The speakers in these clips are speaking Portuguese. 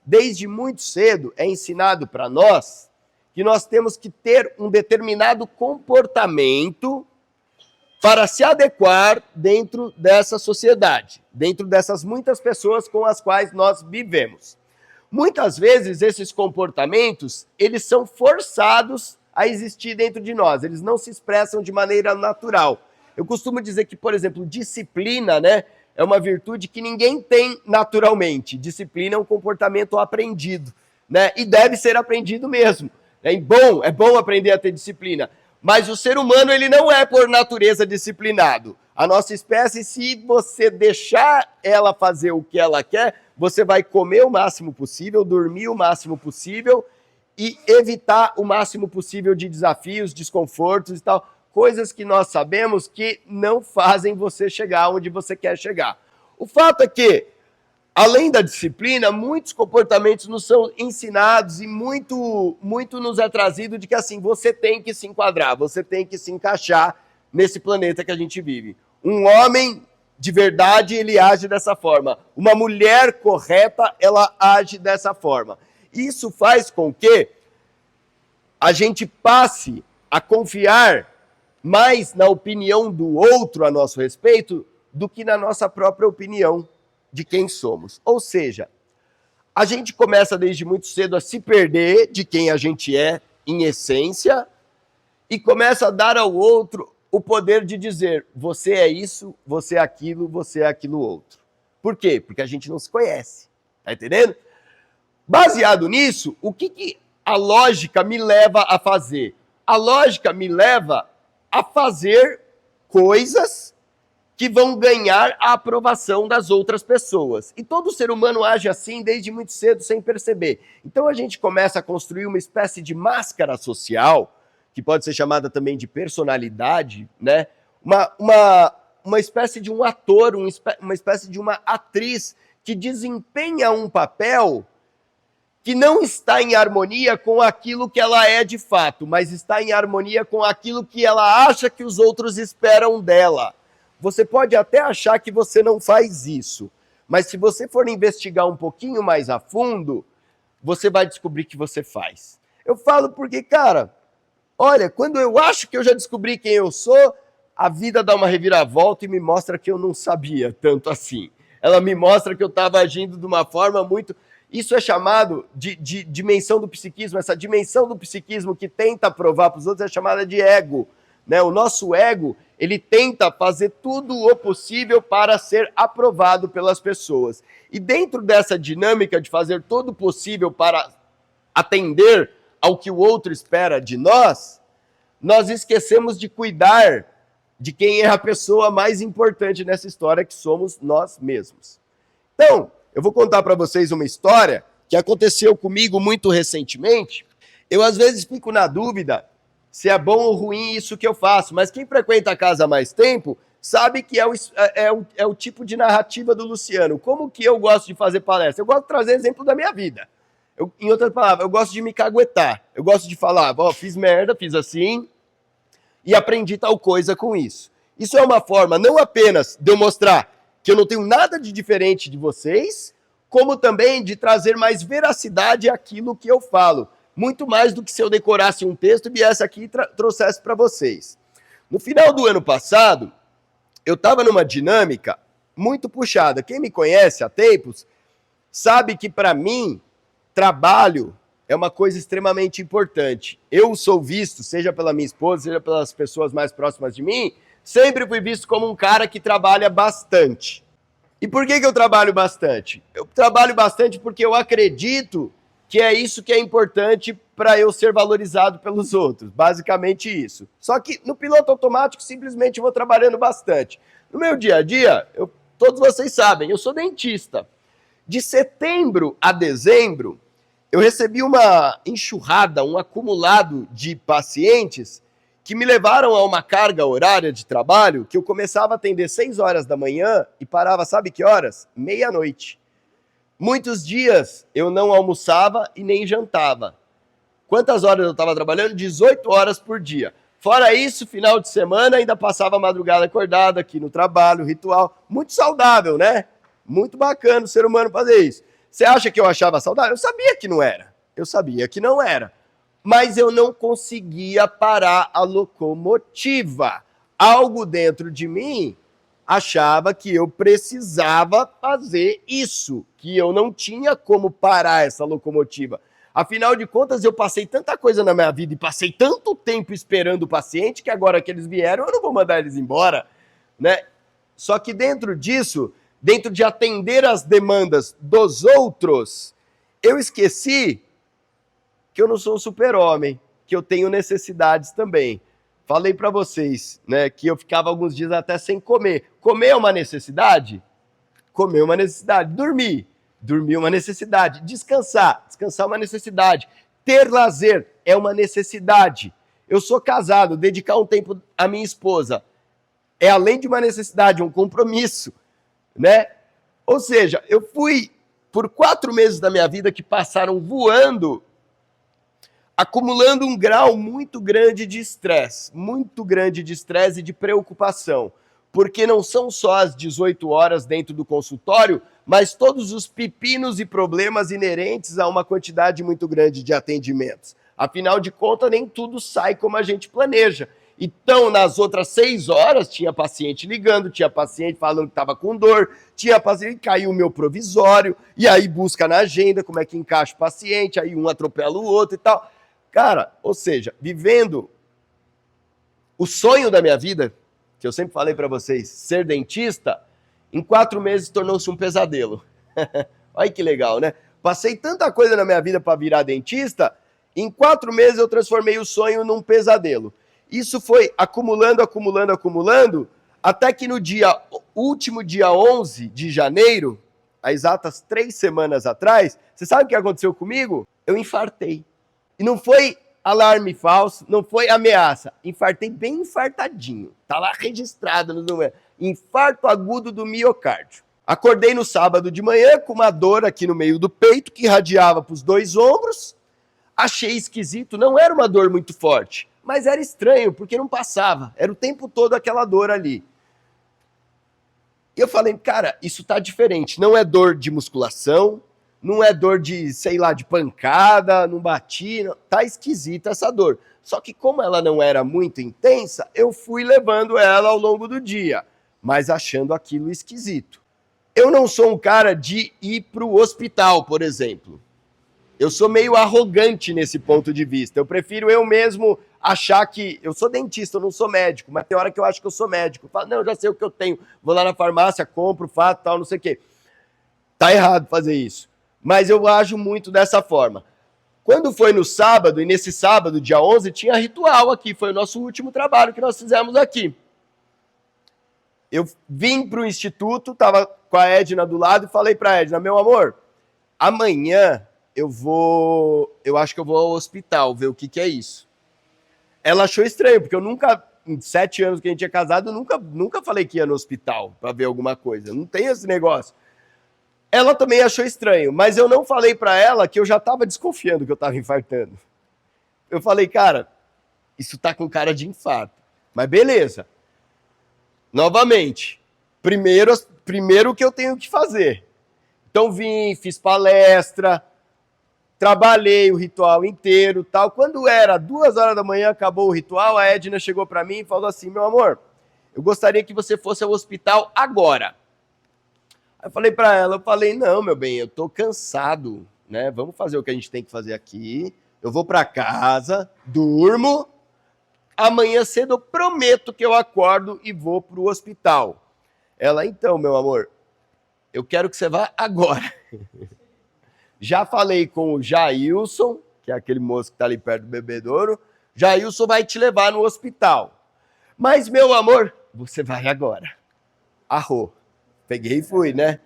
desde muito cedo, é ensinado para nós que nós temos que ter um determinado comportamento para se adequar dentro dessa sociedade, dentro dessas muitas pessoas com as quais nós vivemos. Muitas vezes esses comportamentos, eles são forçados a existir dentro de nós, eles não se expressam de maneira natural. Eu costumo dizer que, por exemplo, disciplina, né, é uma virtude que ninguém tem naturalmente. Disciplina é um comportamento aprendido, né, e deve ser aprendido mesmo. É bom aprender a ter disciplina. Mas o ser humano, ele não é por natureza disciplinado. A nossa espécie, se você deixar ela fazer o que ela quer, você vai comer o máximo possível, dormir o máximo possível e evitar o máximo possível de desafios, desconfortos e tal. Coisas que nós sabemos que não fazem você chegar onde você quer chegar. O fato é que, além da disciplina, muitos comportamentos nos são ensinados e muito nos é trazido de que assim, você tem que se enquadrar, você tem que se encaixar nesse planeta que a gente vive. Um homem de verdade, ele age dessa forma. Uma mulher correta, ela age dessa forma. Isso faz com que a gente passe a confiar mais na opinião do outro a nosso respeito do que na nossa própria opinião de quem somos. Ou seja, a gente começa desde muito cedo a se perder de quem a gente é em essência e começa a dar ao outro o poder de dizer você é isso, você é aquilo outro. Por quê? Porque a gente não se conhece. Tá entendendo? Baseado nisso, o que a lógica me leva a fazer? A lógica me leva a fazer coisas que vão ganhar a aprovação das outras pessoas. E todo ser humano age assim desde muito cedo, sem perceber. Então a gente começa a construir uma espécie de máscara social, que pode ser chamada também de personalidade, né? Uma espécie de um ator, uma espécie de uma atriz que desempenha um papel que não está em harmonia com aquilo que ela é de fato, mas está em harmonia com aquilo que ela acha que os outros esperam dela. Você pode até achar que você não faz isso, mas se você for investigar um pouquinho mais a fundo, você vai descobrir que você faz. Eu falo porque, cara, olha, quando eu acho que eu já descobri quem eu sou, a vida dá uma reviravolta e me mostra que eu não sabia tanto assim. Ela me mostra que eu estava agindo de uma forma muito... Isso é chamado de dimensão do psiquismo. Essa dimensão do psiquismo que tenta provar para os outros é chamada de ego. Né? O nosso ego, ele tenta fazer tudo o possível para ser aprovado pelas pessoas. E dentro dessa dinâmica de fazer todo o possível para atender ao que o outro espera de nós, nós esquecemos de cuidar de quem é a pessoa mais importante nessa história, que somos nós mesmos. Então, eu vou contar para vocês uma história que aconteceu comigo muito recentemente. Eu, às vezes, fico na dúvida se é bom ou ruim isso que eu faço, mas quem frequenta a casa há mais tempo sabe que é o tipo de narrativa do Luciano. Como que eu gosto de fazer palestra? Eu gosto de trazer exemplo da minha vida. Em outras palavras, eu gosto de me caguetar. Eu gosto de falar, fiz merda, fiz assim, e aprendi tal coisa com isso. Isso é uma forma não apenas de eu mostrar que eu não tenho nada de diferente de vocês, como também de trazer mais veracidade àquilo que eu falo. Muito mais do que se eu decorasse um texto e viesse aqui e trouxesse para vocês. No final do ano passado, eu estava numa dinâmica muito puxada. Quem me conhece há tempos sabe que, para mim, trabalho é uma coisa extremamente importante. Eu sou visto, seja pela minha esposa, seja pelas pessoas mais próximas de mim, sempre fui visto como um cara que trabalha bastante. E por que eu trabalho bastante? Eu trabalho bastante porque eu acredito que é isso que é importante para eu ser valorizado pelos outros. Basicamente isso. Só que no piloto automático, simplesmente eu vou trabalhando bastante. No meu dia a dia, todos vocês sabem, eu sou dentista. De setembro a dezembro, eu recebi uma enxurrada, um acumulado de pacientes que me levaram a uma carga horária de trabalho que eu começava a atender 6 horas da manhã e parava, sabe que horas? Meia-noite. Muitos dias eu não almoçava e nem jantava. Quantas horas eu estava trabalhando? 18 horas por dia. Fora isso, final de semana ainda passava a madrugada acordado aqui no trabalho, ritual. Muito saudável, né? Muito bacana o ser humano fazer isso. Você acha que eu achava saudável? Eu sabia que não era. Eu sabia que não era. Mas eu não conseguia parar a locomotiva. Algo dentro de mim achava que eu precisava fazer isso, que eu não tinha como parar essa locomotiva. Afinal de contas, eu passei tanta coisa na minha vida e passei tanto tempo esperando o paciente que agora que eles vieram, eu não vou mandar eles embora, né? Só que dentro disso, dentro de atender as demandas dos outros, eu esqueci que eu não sou um super-homem, que eu tenho necessidades também. Falei para vocês, né, que eu ficava alguns dias até sem comer. Comer é uma necessidade? Comer é uma necessidade. Dormir é uma necessidade. Descansar é uma necessidade. Ter lazer é uma necessidade. Eu sou casado, dedicar um tempo à minha esposa é, além de uma necessidade, um compromisso, né? Ou seja, eu fui por 4 meses da minha vida que passaram voando, acumulando um grau muito grande de estresse e de preocupação, porque não são só as 18 horas dentro do consultório, mas todos os pepinos e problemas inerentes a uma quantidade muito grande de atendimentos. Afinal de contas, nem tudo sai como a gente planeja. Então, nas outras 6 horas, tinha paciente ligando, tinha paciente falando que estava com dor, tinha paciente que caiu o meu provisório, e aí busca na agenda como é que encaixa o paciente, aí um atropela o outro e tal. Cara, ou seja, vivendo o sonho da minha vida, que eu sempre falei para vocês, ser dentista, em 4 meses tornou-se um pesadelo. Olha que legal, né? Passei tanta coisa na minha vida para virar dentista, em 4 meses eu transformei o sonho num pesadelo. Isso foi acumulando, até que no último dia 11 de janeiro, há exatas 3 semanas atrás, você sabe o que aconteceu comigo? Eu infartei. E não foi alarme falso, não foi ameaça. Infartei bem infartadinho. Tá lá registrado no número. Infarto agudo do miocárdio. Acordei no sábado de manhã com uma dor aqui no meio do peito que irradiava para os 2 ombros. Achei esquisito, não era uma dor muito forte, mas era estranho, porque não passava. Era o tempo todo aquela dor ali. E eu falei, cara, isso tá diferente. Não é dor de musculação, não é dor de, sei lá, de pancada, não bati, não. Tá esquisita essa dor. Só que como ela não era muito intensa, eu fui levando ela ao longo do dia, mas achando aquilo esquisito. Eu não sou um cara de ir pro hospital, por exemplo. Eu sou meio arrogante nesse ponto de vista. Eu prefiro eu mesmo achar que... Eu sou dentista, eu não sou médico, mas tem hora que eu acho que eu sou médico. Eu falo, não, eu já sei o que eu tenho. Vou lá na farmácia, compro, faço, tal, não sei o quê. Tá errado fazer isso. Mas eu ajo muito dessa forma. Quando foi no sábado, e nesse sábado, dia 11, tinha ritual aqui. Foi o nosso último trabalho que nós fizemos aqui. Eu vim pro instituto, tava com a Edna do lado e falei pra Edna, meu amor, amanhã... eu acho que eu vou ao hospital ver o que é isso. Ela achou estranho, porque eu nunca, em 7 anos que a gente é casado, eu nunca falei que ia no hospital para ver alguma coisa. Não tem esse negócio. Ela também achou estranho, mas eu não falei para ela que eu já estava desconfiando que eu estava infartando. Eu falei, cara, isso tá com cara de infarto. Mas beleza. Novamente, primeiro o que eu tenho que fazer. Então vim, fiz palestra, trabalhei o ritual inteiro, tal. Quando era 2 horas da manhã, acabou o ritual, a Edna chegou para mim e falou assim, meu amor, eu gostaria que você fosse ao hospital agora. Aí eu falei para ela, não, meu bem, eu tô cansado, né? Vamos fazer o que a gente tem que fazer aqui. Eu vou para casa, durmo, amanhã cedo eu prometo que eu acordo e vou pro hospital. Ela, então, meu amor, eu quero que você vá agora. Já falei com o Jailson, que é aquele moço que está ali perto do bebedouro. Jailson vai te levar no hospital. Mas, meu amor, você vai agora. Arrô. Peguei e fui, né?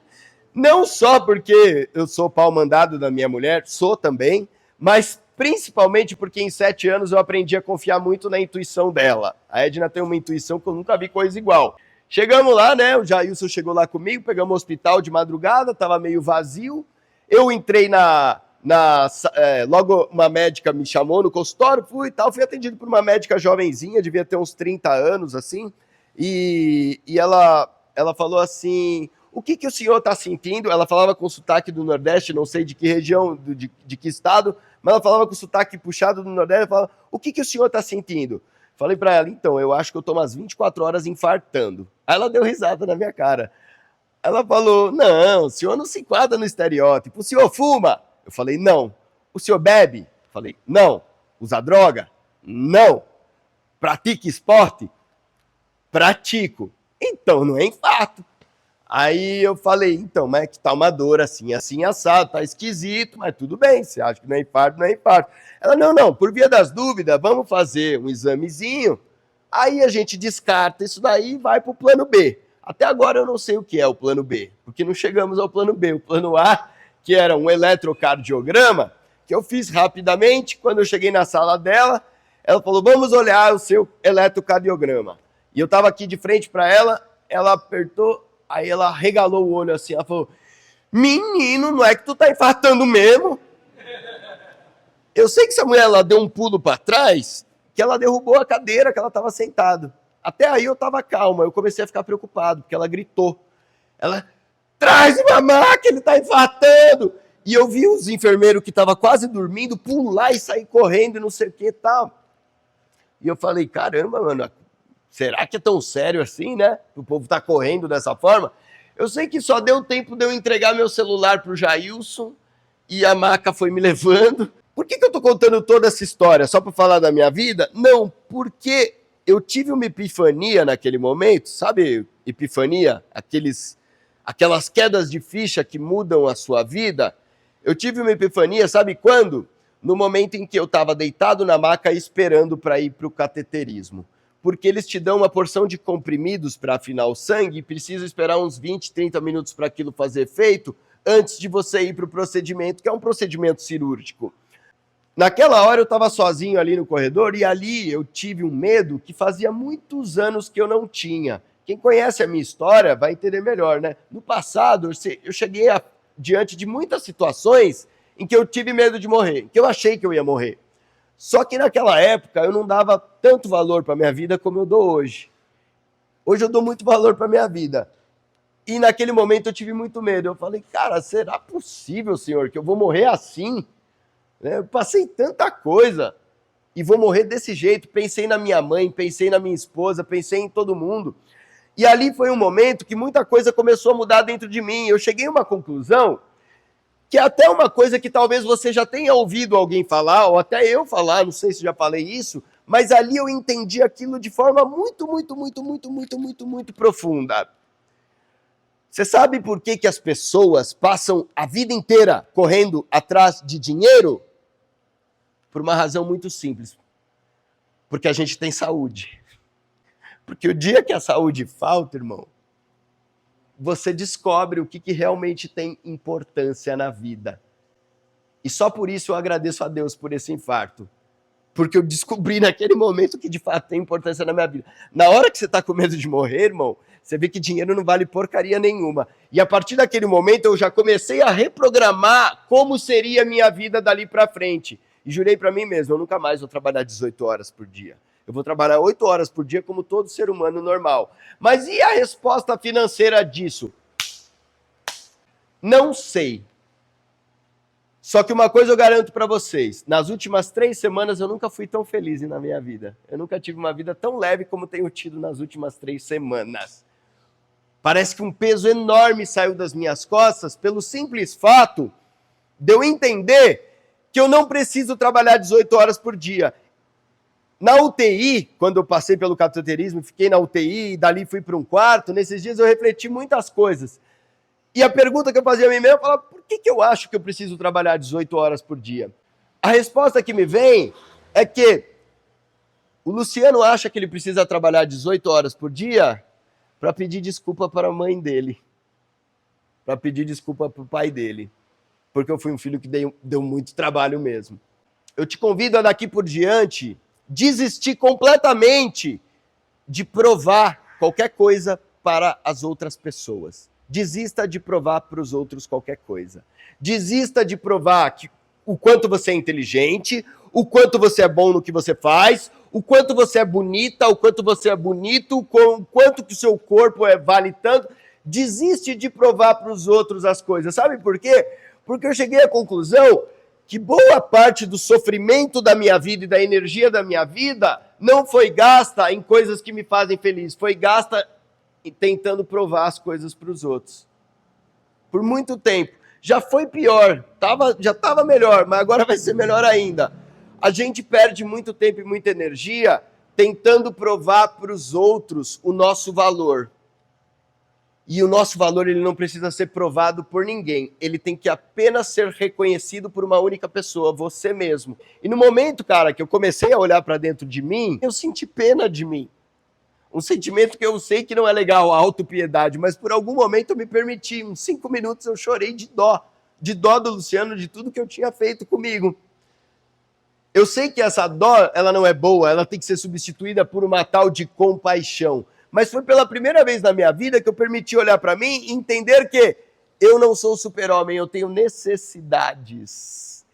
Não só porque eu sou pau mandado da minha mulher, sou também, mas principalmente porque em 7 anos eu aprendi a confiar muito na intuição dela. A Edna tem uma intuição que eu nunca vi coisa igual. Chegamos lá, né? O Jailson chegou lá comigo, pegamos o hospital de madrugada, estava meio vazio. Eu entrei logo uma médica me chamou no consultório, fui atendido por uma médica jovenzinha, devia ter uns 30 anos, assim, e ela falou assim, o que, que o senhor está sentindo? Ela falava com sotaque do Nordeste, não sei de que região, de que estado, mas ela falava com sotaque puxado do Nordeste, ela falava, o que, que o senhor está sentindo? Falei para ela, então, eu acho que eu tô umas 24 horas infartando. Aí ela deu risada na minha cara. Ela falou, não, o senhor não se enquadra no estereótipo. O senhor fuma? Eu falei, não. O senhor bebe? Eu falei, não. Usa droga? Não. Pratica esporte? Pratico. Então, não é infarto. Aí eu falei, então, mas é que tá uma dor assim, assim, assado, tá esquisito, mas tudo bem, você acha que não é infarto, não é infarto. Ela, não, por via das dúvidas, vamos fazer um examezinho, aí a gente descarta isso daí e vai pro plano B. Até agora eu não sei o que é o plano B, porque não chegamos ao plano B. O plano A, que era um eletrocardiograma, que eu fiz rapidamente, quando eu cheguei na sala dela, ela falou, vamos olhar o seu eletrocardiograma. E eu tava aqui de frente para ela apertou, aí ela regalou o olho assim, ela falou, menino, não é que tu tá infartando mesmo? Eu sei que essa mulher, ela deu um pulo para trás, que ela derrubou a cadeira que ela estava sentado. Até aí eu estava calma, eu comecei a ficar preocupado, porque ela gritou. Ela, traz uma maca, ele tá infartando! E eu vi os enfermeiros que estavam quase dormindo pular e sair correndo e não sei o que e tal. E eu falei, caramba, mano, será que é tão sério assim, né? O povo tá correndo dessa forma? Eu sei que só deu tempo de eu entregar meu celular pro Jailson e a maca foi me levando. Por que eu tô contando toda essa história? Só para falar da minha vida? Não, porque eu tive uma epifania naquele momento, sabe epifania? Aquelas quedas de ficha que mudam a sua vida. Eu tive uma epifania, sabe quando? No momento em que eu estava deitado na maca esperando para ir para o cateterismo. Porque eles te dão uma porção de comprimidos para afinar o sangue e precisa esperar uns 20, 30 minutos para aquilo fazer efeito antes de você ir para o procedimento, que é um procedimento cirúrgico. Naquela hora eu estava sozinho ali no corredor e ali eu tive um medo que fazia muitos anos que eu não tinha. Quem conhece a minha história vai entender melhor, né? No passado eu cheguei diante de muitas situações em que eu tive medo de morrer, que eu achei que eu ia morrer. Só que naquela época eu não dava tanto valor para minha vida como eu dou hoje. Hoje eu dou muito valor para minha vida. E naquele momento eu tive muito medo. Eu falei, cara, será possível, Senhor, que eu vou morrer assim? Eu passei tanta coisa e vou morrer desse jeito. Pensei na minha mãe, pensei na minha esposa, pensei em todo mundo. E ali foi um momento que muita coisa começou a mudar dentro de mim. Eu cheguei a uma conclusão que é até uma coisa que talvez você já tenha ouvido alguém falar, ou até eu falar, não sei se já falei isso, mas ali eu entendi aquilo de forma muito profunda. Você sabe por que as pessoas passam a vida inteira correndo atrás de dinheiro? Por uma razão muito simples. Porque a gente tem saúde. Porque o dia que a saúde falta, irmão, você descobre o que realmente tem importância na vida. E só por isso eu agradeço a Deus por esse infarto. Porque eu descobri naquele momento que de fato tem importância na minha vida. Na hora que você está com medo de morrer, irmão, você vê que dinheiro não vale porcaria nenhuma. E a partir daquele momento eu já comecei a reprogramar como seria a minha vida dali para frente. E jurei para mim mesmo, eu nunca mais vou trabalhar 18 horas por dia. Eu vou trabalhar 8 horas por dia como todo ser humano normal. Mas e a resposta financeira disso? Não sei. Só que uma coisa eu garanto para vocês, nas últimas 3 semanas eu nunca fui tão feliz na minha vida. Eu nunca tive uma vida tão leve como tenho tido nas últimas 3 semanas. Parece que um peso enorme saiu das minhas costas pelo simples fato de eu entender que eu não preciso trabalhar 18 horas por dia. Na UTI, quando eu passei pelo cateterismo, fiquei na UTI e dali fui para um quarto, nesses dias eu refleti muitas coisas. E a pergunta que eu fazia a mim mesmo, eu falava, por que eu acho que eu preciso trabalhar 18 horas por dia? A resposta que me vem é que o Luciano acha que ele precisa trabalhar 18 horas por dia para pedir desculpa para a mãe dele, para pedir desculpa para o pai dele, porque eu fui um filho que deu muito trabalho mesmo. Eu te convido a daqui por diante desistir completamente de provar qualquer coisa para as outras pessoas. Desista de provar para os outros qualquer coisa. Desista de provar o quanto você é inteligente, o quanto você é bom no que você faz, o quanto você é bonita, o quanto você é bonito, o quanto que o seu corpo vale tanto. desiste de provar para os outros as coisas. Sabe por quê? Porque eu cheguei à conclusão que boa parte do sofrimento da minha vida e da energia da minha vida não foi gasta em coisas que me fazem feliz, foi gasta tentando provar as coisas para os outros. Por muito tempo. Já foi pior, já estava melhor, mas agora vai ser melhor ainda. A gente perde muito tempo e muita energia tentando provar para os outros o nosso valor. E o nosso valor ele não precisa ser provado por ninguém. Ele tem que apenas ser reconhecido por uma única pessoa, você mesmo. E no momento, cara, que eu comecei a olhar para dentro de mim, eu senti pena de mim. Um sentimento que eu sei que não é legal, a autopiedade, mas por algum momento eu me permiti. Uns 5 minutos eu chorei de dó do Luciano, de tudo que eu tinha feito comigo. Eu sei que essa dó, ela não é boa, ela tem que ser substituída por uma tal de compaixão. Mas foi pela primeira vez na minha vida que eu permiti olhar para mim e entender que eu não sou super-homem, eu tenho necessidades.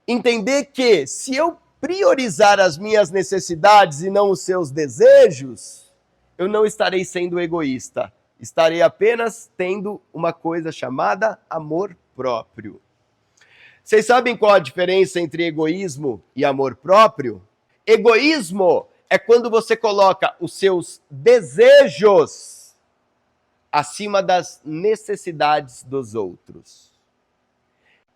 Entender que se eu priorizar as minhas necessidades e não os seus desejos, eu não estarei sendo egoísta. Estarei apenas tendo uma coisa chamada amor próprio. Vocês sabem qual a diferença entre egoísmo e amor próprio? Egoísmo é quando você coloca os seus desejos acima das necessidades dos outros.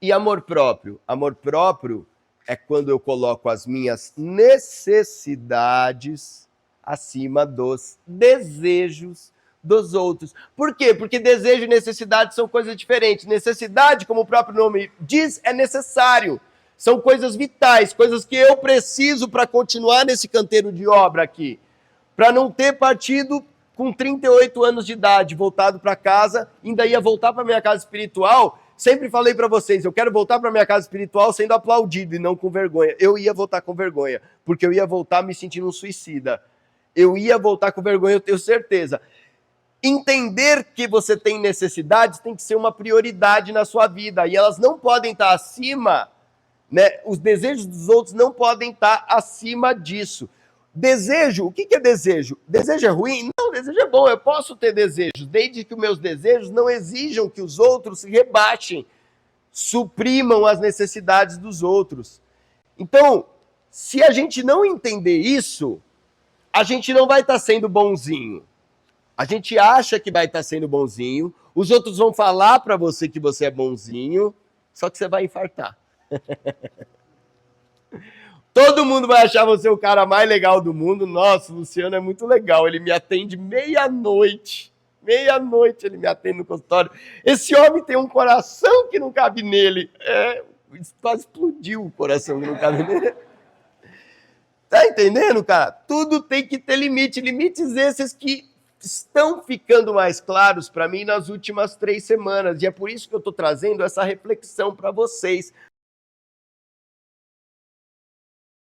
E amor próprio? Amor próprio é quando eu coloco as minhas necessidades acima dos desejos dos outros. Por quê? Porque desejo e necessidade são coisas diferentes. Necessidade, como o próprio nome diz, é necessário. São coisas vitais, coisas que eu preciso para continuar nesse canteiro de obra aqui. Para não ter partido com 38 anos de idade, voltado para casa, ainda ia voltar para minha casa espiritual. Sempre falei para vocês, eu quero voltar para minha casa espiritual sendo aplaudido e não com vergonha. Eu ia voltar com vergonha, porque eu ia voltar me sentindo um suicida. Eu ia voltar com vergonha, eu tenho certeza. Entender que você tem necessidades tem que ser uma prioridade na sua vida. E elas não podem estar acima, né? Os desejos dos outros não podem estar acima disso. Desejo, o que é desejo? Desejo é ruim? Não, desejo é bom, eu posso ter desejos, desde que os meus desejos não exijam que os outros se rebaixem, suprimam as necessidades dos outros. Então, se a gente não entender isso, a gente não vai estar sendo bonzinho. A gente acha que vai estar sendo bonzinho, os outros vão falar para você que você é bonzinho, só que você vai infartar. Todo mundo vai achar você o cara mais legal do mundo. Nossa, o Luciano é muito legal, ele me atende meia-noite. Meia-noite ele me atende no consultório. Esse homem tem um coração que não cabe nele. Quase explodiu o coração que não cabe nele. Tá entendendo, cara? Tudo tem que ter limite. Limites esses que estão ficando mais claros para mim nas últimas 3 semanas. E é por isso que eu estou trazendo essa reflexão para vocês.